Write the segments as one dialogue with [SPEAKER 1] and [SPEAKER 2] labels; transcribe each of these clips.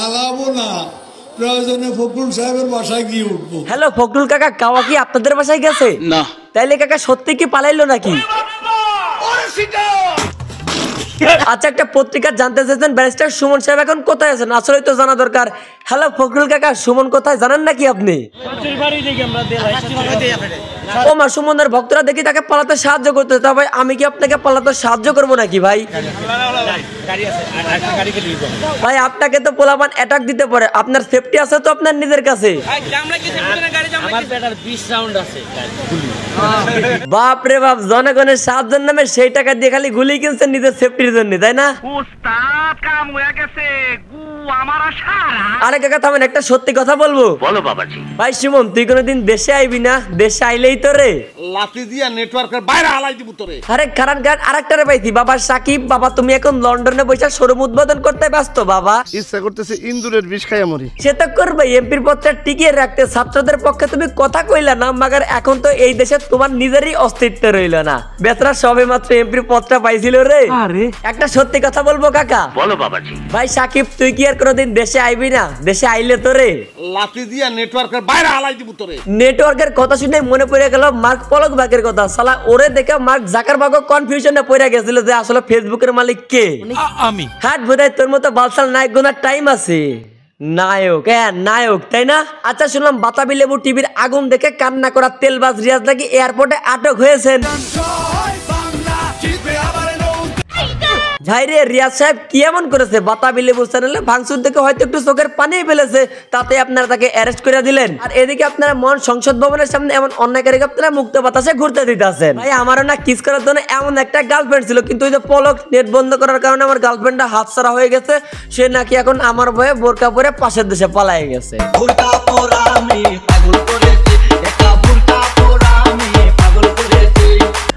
[SPEAKER 1] পালাবো না, প্রয়োজনে ফখরুল সাহেবের বাসায় গিয়ে উঠবো।
[SPEAKER 2] হ্যালো ফখরুল কাকা, কাওয়া কি আপনাদের বাসায় গেছে?
[SPEAKER 3] না।
[SPEAKER 2] তাইলে কাকা সত্যি কি পালাইলো নাকি? আচ্ছা, একটা পত্রিকা জানতে চাইছেন ব্যারিস্টার সুমন সাহেব এখন কোথায় আছেন, আসলে তো জানা দরকার। হ্যালো ফখরুল কাকা, সুমন কোথায় জানেন নাকি আপনি? ও মা, সুমনের ভক্তরা দেখি তাকে পালাতে সাহায্য করতে, তবে আমি কি আপনাকে পালাতে সাহায্য করবো নাকি ভাই? ভাই আপনাকে তো পোলাপান অ্যাটাক দিতে পারে, আপনার সেফটি আছে তো আপনার নিজের কাছে? বাপ রে বাপ, জনগণের সাহায্যের নামে সেই টাকা দিয়ে খালি গুলি কিনছেন নিজের সেফটির জন্য, তাই না? আরে কাকা থামেন, একটা সত্যি কথা বলবো।
[SPEAKER 3] বলো বাবাজি।
[SPEAKER 2] ভাই সুমন, তুই কোনোদিন দেশে আইবি না? দেশে আইলেই তো রে
[SPEAKER 3] লাঠি দিয়া নেটওয়ার্কের বাইরে হালাই দিব তোরে।
[SPEAKER 2] আরে কারণ গান আরেকটারে পাইছি, বাবা সাকিব। বাবা তুমি এখন লন্ডনে বসে শোরুম উদ্বোধন করতে ব্যস্ত বাবা।
[SPEAKER 3] ইচ্ছা করতেছে ইন্দুরের বিষ খাইয়া মরি।
[SPEAKER 2] সে তো করবে, এমপির পদটা টিকিয়ে রাখতে ছাত্রদের পক্ষে তুমি কথা কইলা না, মাগার এখন তো এই দেশে তোমার নিজেরই অস্তিত্ব রইল না। বেচারা সবে মাত্র এমপির পদটা পাইছিল রে। আরে একটা সত্যি কথা বলবো কাকা।
[SPEAKER 3] বলো বাবাজি।
[SPEAKER 2] ভাই সাকিব, তুই কি আর কোনোদিন দেশে আইবি না? দেশে আইলে তো রে
[SPEAKER 3] লাঠি দিয়া নেটওয়ার্কের বাইরে হালাই দিব তোরে।
[SPEAKER 2] নেটওয়ার্কের কথা শুনে মনে পড়ে গেল মার্ক পলকবার্গের কথা। শালা ওরে দেখে মার্ক জাকারবার্গও কনফিউশনে পড়ে গেছিল যে আসলে ফেসবুকের মালিক কে।
[SPEAKER 4] আমি
[SPEAKER 2] হাট বোধহয় তোর মতো বালসাল নায়ক গোনার টাইম আছে। নায়ক, হ্যাঁ নায়ক, তাই না? আচ্ছা শুনলাম বাতাবি লেবু টিভির আগুন দেখে কান্না করা তেলবাজ রিয়াজ নাকি এয়ারপোর্টে আটক হয়েছেন। ভাইরে রিয়াজ সাহেব কি এমন করেছে? বাতাবি লেবু চ্যানেলে ভাঙচুর দেখে হয়তো একটু চোখের পানি ফেলেছে, তাতে আপনারা তাকে অ্যারেস্ট করে দিলেন। আর এদিকে আপনারা মন সংসদ ভবনের সামনে এমন অন্যায়কারীকে আপনারা মুক্ত বাতাসে ঘুরতে দিতেছেন। ভাই আমারও না কিস করার জন্য এমন একটা গার্লফ্রেন্ড ছিল, কিন্তু ওই যে পলক নেট বন্ধ করার কারণে আমার গার্লফ্রেন্ডটা হাতছাড়া হয়ে গেছে। সে নাকি এখন আমার ভয়ে বোরকা পরে পাশের দেশে পালায়ে গেছে।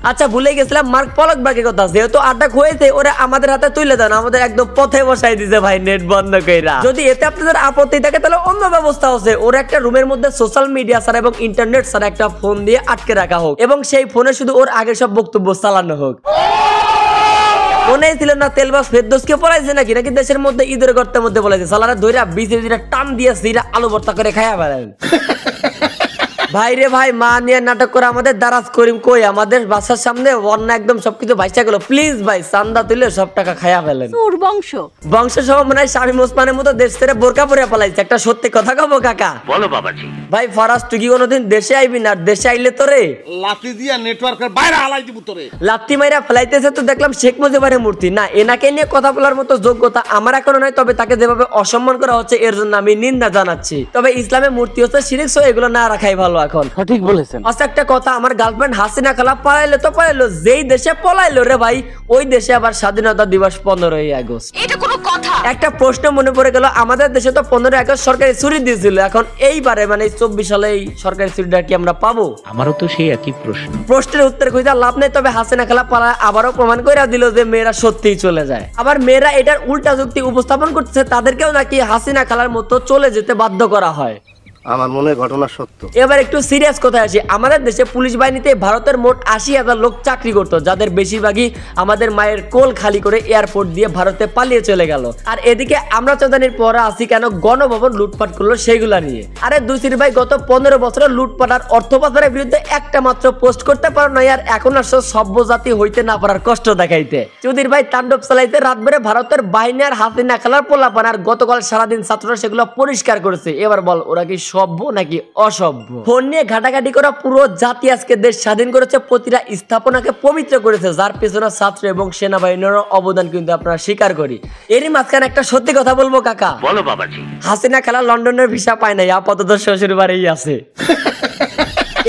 [SPEAKER 2] আচ্ছা ভুলে গেছিলাম মার্ক পলকবার্গের কথা, যেহেতু আটক হয়েছে ওরা আমাদের হাতে তুলে দেন, আমাদের একদম পথে বসাই দিছে ভাই নেট বন্ধ কইরা। যদি এতে আপনাদের আপত্তি থাকে তাহলে অন্য ব্যবস্থা আছে। ওরা একটা রুমের মধ্যে সোশ্যাল মিডিয়া ছাড়া এবং ইন্টারনেট ছাড়া একটা ফোন দিয়ে আটকে রাখা হোক এবং সেই ফোনে শুধু ওর আগের সব বক্তব্য চালানো হোক। মনে ছিল না তেলবাস ফেরদৌসকে পড়াইছে নাকি নাকি দেশের মধ্যে ঈদের গর্তের মধ্যে বলেছে। সালারা দইরা বিচে টান দিয়ে সিরা আলু ভর্তা করে খাইয়া ফেলেন। ভাই রে ভাই, মা নিয়ে নাটক করে আমাদের দারাজ করিম কই আমাদের বাসার সামনে বন্যা একদম সবকিছু ভাইসা গেল। প্লিজ ভাই চান্দা তুলে সব টাকা খাইয়া ফেলেন। বংশ সহ মনে হয় স্বামী মুসমানের মতো দেশ ছেড়ে বোরকা পরে পালাইছে। একটা সত্যি কথা কব কাকা।
[SPEAKER 3] বলো বাবাজি।
[SPEAKER 2] ভাই ফরাজ, তুই কি কোনোদিন দেশে আইবি না? দেশে আইলে তোরে
[SPEAKER 3] লাঠি দিয়া নেটওয়ার্কের বাইরে হালাই দিব তোরে।
[SPEAKER 2] লাত্তি মাইরা ফেলাইতেছে তো দেখলাম শেখ মুজিবের মূর্তি। না, এনাকে নিয়ে কথা বলার মতো যোগ্যতা আমার এখনো নয়, তবে তাকে যেভাবে অসম্মান করা হচ্ছে এর জন্য আমি নিন্দা জানাচ্ছি। তবে ইসলামের মূর্তি হচ্ছে শিরক, সো এগুলো না রাখাই ভালো এখন।
[SPEAKER 4] ঠিক বলেছেন।
[SPEAKER 2] আচ্ছা একটা কথা, আমার গার্লফ্রেন্ড হাসিনা খালা পালাইলো তো পালাইলো, যেই দেশে পলাইলো রে ভাই ওই দেশে আবার স্বাধীনতা দিবস 15ই আগস্ট। এটা কোনো কথা? একটা প্রশ্ন মনে পড়ে গেল, আমাদের দেশে তো 15ই আগস্ট সরকারি ছুটি দিয়েছিল, এখন এইবারে মানে 24 সালে এই সরকারি ছুটিটা কি আমরা পাবো?
[SPEAKER 4] আমারও তো সেই একই প্রশ্ন।
[SPEAKER 2] প্রশ্নের উত্তর খুঁজে লাভ নেই। তবে হাসিনা খালা পালায় আবারও প্রমাণ করে দিল যে মেয়েরা সত্যিই চলে যায়। আবার মেয়েরা এটার উল্টা যুক্তি উপস্থাপন করতেছে, তাদেরকেও নাকি হাসিনা খালার মতো চলে যেতে বাধ্য করা হয়।
[SPEAKER 3] আমার মনে ঘটনা সত্য।
[SPEAKER 2] এবার একটু সিরিয়াস কথায় আসি। আমাদের দেশে পুলিশ বাহিনীতে ভারতের মোট 80,000 লোক চাকরি করতো, যাদের বেশিরভাগই আমাদের মায়ের কোল খালি করে এয়ারপোর্ট দিয়ে ভারতে পালিয়ে চলে গেল। আর এদিকে আমরা চৌধানির পরে আসি কেন গণভবন লুটপাট করলো সেগুলা নিয়ে। আরে দুইসির ভাই, গত 15 বছরে লুটপাট আর অর্থ পাচারের বিরুদ্ধে একটা মাত্র পোস্ট করতে পারো না, আর এখন আসো সভ্য জাতি হইতে না পারার কষ্ট দেখাইতে। চৌধুরী ভাই তাণ্ডব চালাইতে রাত বেড়ে ভারতের বাহিনী আর হাসিনা খালার পোলাপান, আর গতকাল সারাদিন ছাত্ররা সেগুলো পরিষ্কার করেছে। এবার বল ওরা কি সভ্য নাকি অসভ্য? ফোন নিয়ে ঘাটাঘাটি করা পুরো জাতি আজকে দেশ স্বাধীন করেছে, প্রতিটা স্থাপনাকে পবিত্র করেছে, যার পেছনে ছাত্র এবং সেনাবাহিনীর অবদান কিন্তু আপনারা স্বীকার করি। এরই মাঝখানে একটা সত্যি কথা বলবো কাকা।
[SPEAKER 3] বলো বাবাজি।
[SPEAKER 2] হাসিনা খালা লন্ডনের ভিসা পায় নাই, আপাতত শ্বশুর বাড়িই আছে।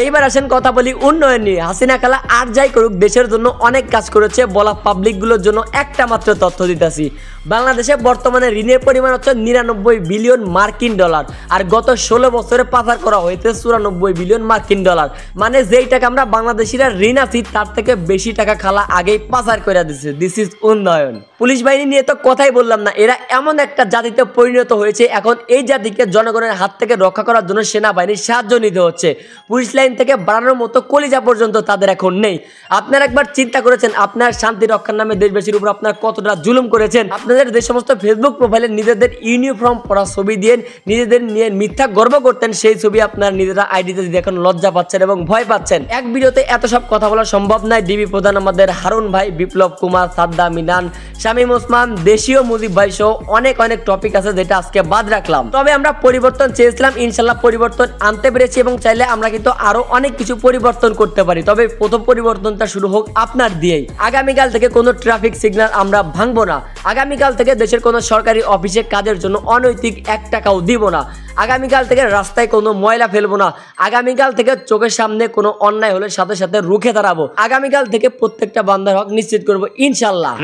[SPEAKER 2] এইবার আসেন কথা বলি উন্নয়ন নিয়ে। হাসিনা খালা আর যাই করুক দেশের জন্য অনেক কাজ করেছে, বলা পাবলিক গুলোর জন্য একটা মাত্র তথ্য দিতেছি। বাংলাদেশে বর্তমানে ঋণের পরিমাণ হচ্ছে 99 বিলিয়ন মার্কিন ডলার, আর গত 16 বছরে পাচার করা হয়েছে 94 বিলিয়ন মার্কিন ডলার। মানে যেই টাকা আমরা বাংলাদেশিরা ঋণ আছি তার থেকে বেশি টাকা খালা আগেই পাচার করে দিচ্ছে। দিস ইজ উন্নয়ন। পুলিশ বাহিনী নিয়ে তো কথাই বললাম না, এরা এমন একটা জাতিতে পরিণত হয়েছে, এখন এই জাতিকে জনগণের হাত থেকে রক্ষা করার জন্য সেনাবাহিনীর সাহায্য নিতে হচ্ছে। পুলিশ লাইন লাইন থেকে বাড়ানোর মতো কলিজা পর্যন্ত তাদের এখন নেই। আপনারা একবার চিন্তা করেছেন আপনার শান্তি রক্ষার নামে দেশবাসীর উপর আপনারা কতটা জুলুম করেছেন? আপনাদের যে সমস্ত ফেসবুক প্রোফাইলে নিজেদের ইউনিফর্ম পরা ছবি দিয়ে নিজেদের নিয়ে মিথ্যা গর্ব করতেন, সেই ছবি আপনারা নিজেরা আইডিতে দিয়ে এখন লজ্জা পাচ্ছেন এবং ভয় পাচ্ছেন। এক ভিডিওতে এত সব কথা বলা সম্ভব নয়। ডিবি প্রধান আমাদের হারুন ভাই, বিপ্লব কুমার, সাদ্দাম মিনান, শামীম ওসমান, দেশীয় মুজিব ভাই সহ অনেক টপিক আছে যেটা আজকে বাদ রাখলাম। তবে আমরা পরিবর্তন চেয়েছিলাম, ইনশাল্লাহ পরিবর্তন আনতে পেরেছি এবং চাইলে আমরা কিন্তু আরো অনেক কিছু পরিবর্তন করতে পারি। তবে প্রথম পরিবর্তনটা শুরু হোক আপনার দিয়েই। আগামীকাল থেকে কোনো ট্রাফিক সিগন্যাল আমরা ভাঙবো না। আগামীকাল থেকে দেশের কোনো সরকারি অফিসে কাজের জন্য অনৈতিক 1 টাকাও দিব না। আগামীকাল থেকে রাস্তায় কোনো ময়লা ফেলবো না। আগামীকাল থেকে চোখের সামনে কোনো অন্যায় হলে সাথে সাথে রুখে দাঁড়াবো। আগামীকাল থেকে প্রত্যেকটা বান্দার হক নিশ্চিত করবো ইনশাল্লাহ।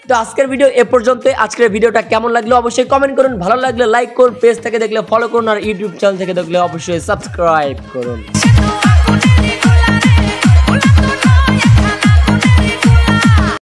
[SPEAKER 2] তো আজকের ভিডিও এ পর্যন্ত। আজকের ভিডিওটা কেমন লাগলো অবশ্যই কমেন্ট করুন, ভালো লাগলে লাইক করুন, পেজ থেকে দেখলে ফলো করুন, আর ইউটিউব চ্যানেল থেকে দেখলে অবশ্যই সাবস্ক্রাইব করুন।